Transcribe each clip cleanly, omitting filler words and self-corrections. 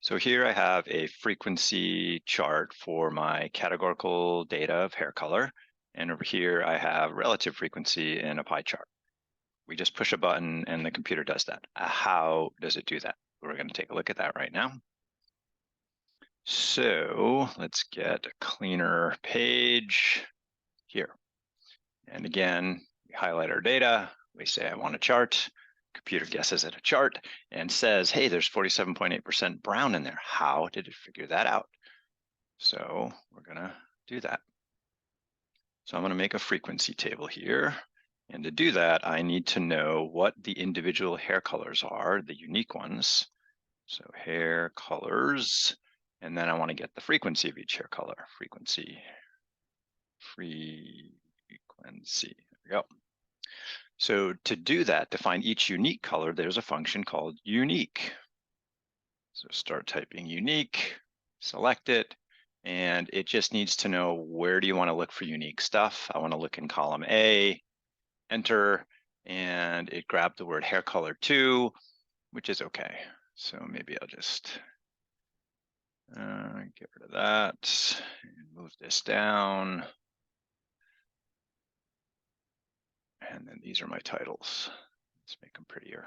So here I have a frequency chart for my categorical data of hair color. And over here I have relative frequency in a pie chart. We just push a button and the computer does that. How does it do that? We're going to take a look at that right now. So let's get a cleaner page here. And again, we highlight our data. We say, I want a chart. Computer guesses at a chart and says, hey, there's 47.8% brown in there. How did it figure that out? So we're going to do that. So I'm going to make a frequency table here. And to do that, I need to know what the individual hair colors are, the unique ones. So hair colors, and then I want to get the frequency of each hair color. Frequency. There we go. So to do that, to find each unique color, there's a function called unique. So start typing unique, select it, and it just needs to know where do you want to look for unique stuff. I want to look in column A, enter, and it grabbed the word hair color 2, which is okay. So maybe I'll just get rid of that and move this down. And then these are my titles. Let's make them prettier.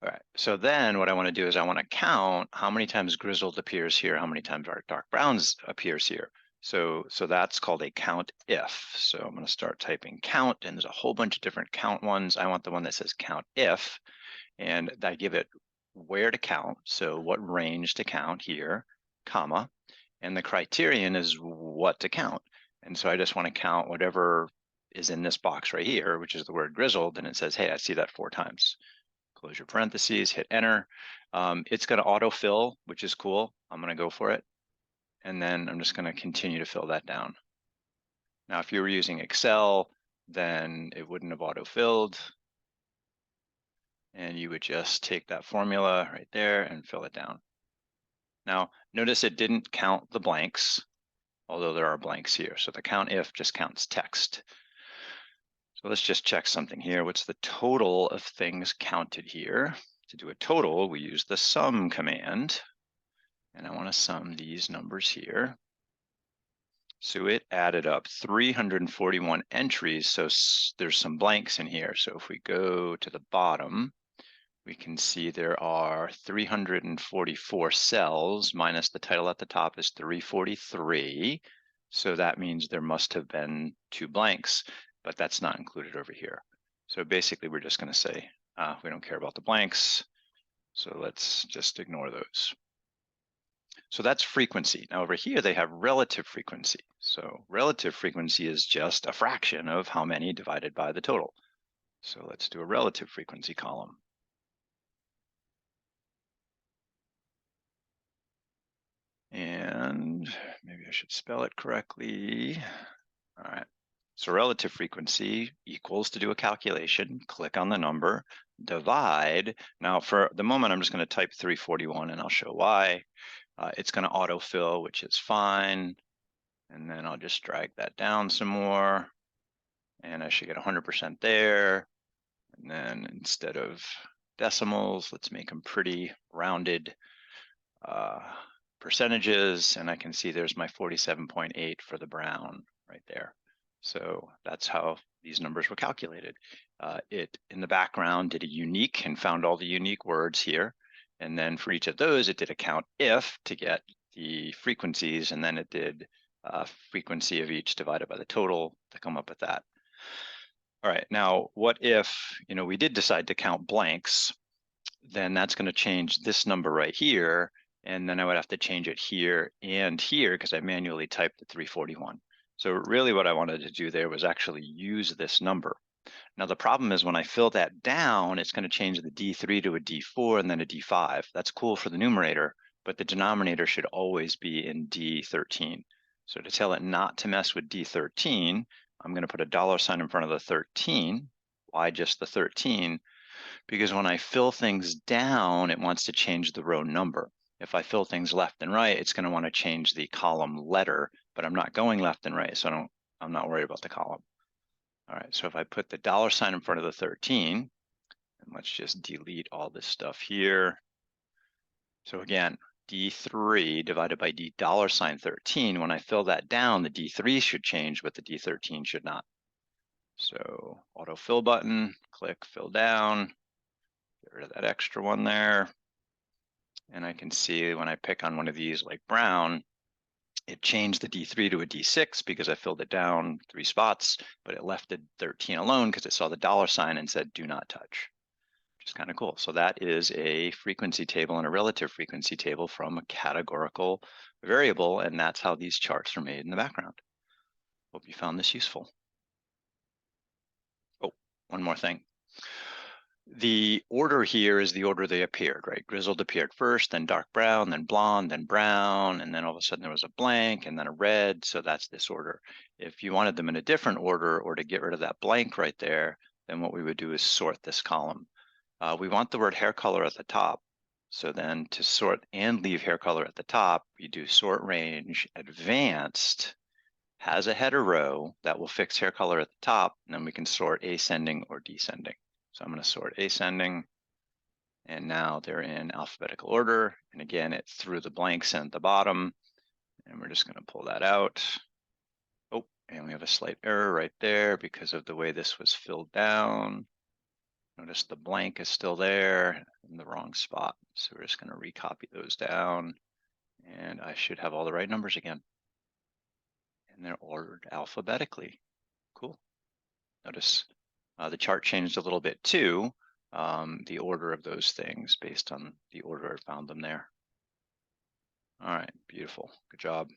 All right, so then what I want to do is I want to count how many times grizzled appears here, how many times dark browns appears here. So that's called a count if. So I'm going to start typing count, and there's a whole bunch of different count ones. I want the one that says count if, and I give it where to count, so what range to count here, comma, and the criterion is what to count. And so I just want to count whatever is in this box right here, which is the word grizzled, and it says, hey, I see that 4 times. Close your parentheses, hit enter. It's going to autofill, which is cool. I'm going to go for it. And then I'm just going to continue to fill that down. Now, if you were using Excel, then it wouldn't have autofilled. And you would just take that formula right there and fill it down. Now, notice it didn't count the blanks, although there are blanks here. So the count if just counts text. So let's just check something here. What's the total of things counted here? To do a total, we use the sum command. And I want to sum these numbers here. So it added up 341 entries. So there's some blanks in here. So if we go to the bottom, we can see there are 344 cells minus the title at the top is 343. So that means there must have been 2 blanks, but that's not included over here. So basically we're just going to say, we don't care about the blanks. So let's just ignore those. So that's frequency. Now over here, they have relative frequency. So relative frequency is just a fraction of how many divided by the total. So let's do a relative frequency column. And maybe I should spell it correctly. All right. So relative frequency equals, to do a calculation, click on the number, divide. Now for the moment, I'm just going to type 341 and I'll show why. It's going to autofill, which is fine. And then I'll just drag that down some more. And I should get 100% there. And then instead of decimals, let's make them pretty rounded percentages. And I can see there's my 47.8 for the brown right there. So that's how these numbers were calculated. It, in the background, did a unique and found all the unique words here. And then for each of those, it did a count if to get the frequencies, and then it did frequency of each divided by the total to come up with that. All right, now what if, we did decide to count blanks, then that's going to change this number right here, and then I would have to change it here and here because I manually typed the 341. So really what I wanted to do there was actually use this number. Now the problem is when I fill that down, it's going to change the D3 to a D4 and then a D5. That's cool for the numerator, but the denominator should always be in D13. So to tell it not to mess with D13, I'm going to put a $sign in front of the 13. Why just the 13? Because when I fill things down, it wants to change the row number. If I fill things left and right, it's going to want to change the column letter, but I'm not going left and right, so I'm not worried about the column. All right, so if I put the $sign in front of the 13, and let's just delete all this stuff here. So again, D3 divided by D $13. When I fill that down, the D3 should change, but the D13 should not. So autofill button, click fill down, get rid of that extra one there. And I can see when I pick on one of these like brown, it changed the D3 to a D6 because I filled it down 3 spots, but it left the 13 alone because it saw the $ and said do not touch, which is kind of cool. So that is a frequency table and a relative frequency table from a categorical variable, and that's how these charts are made in the background. Hope you found this useful. Oh, one more thing. The order here is the order they appeared, right? Grizzled appeared first, then dark brown, then blonde, then brown, and then all of a sudden there was a blank and then a red, so that's this order. If you wanted them in a different order or to get rid of that blank right there, then what we would do is sort this column. We want the word hair color at the top, so then to sort and leave hair color at the top, we do sort range advanced, has a header row that will fix hair color at the top, and then we can sort ascending or descending. So I'm going to sort ascending, and now they're in alphabetical order. And again, it threw the blanks in at the bottom, and we're just going to pull that out. Oh, and we have a slight error right there because of the way this was filled down. Notice the blank is still there in the wrong spot. So we're just going to recopy those down, and I should have all the right numbers again. And they're ordered alphabetically. Cool. Notice the chart changed a little bit too, the order of those things based on the order I found them there. All right, beautiful. Good job.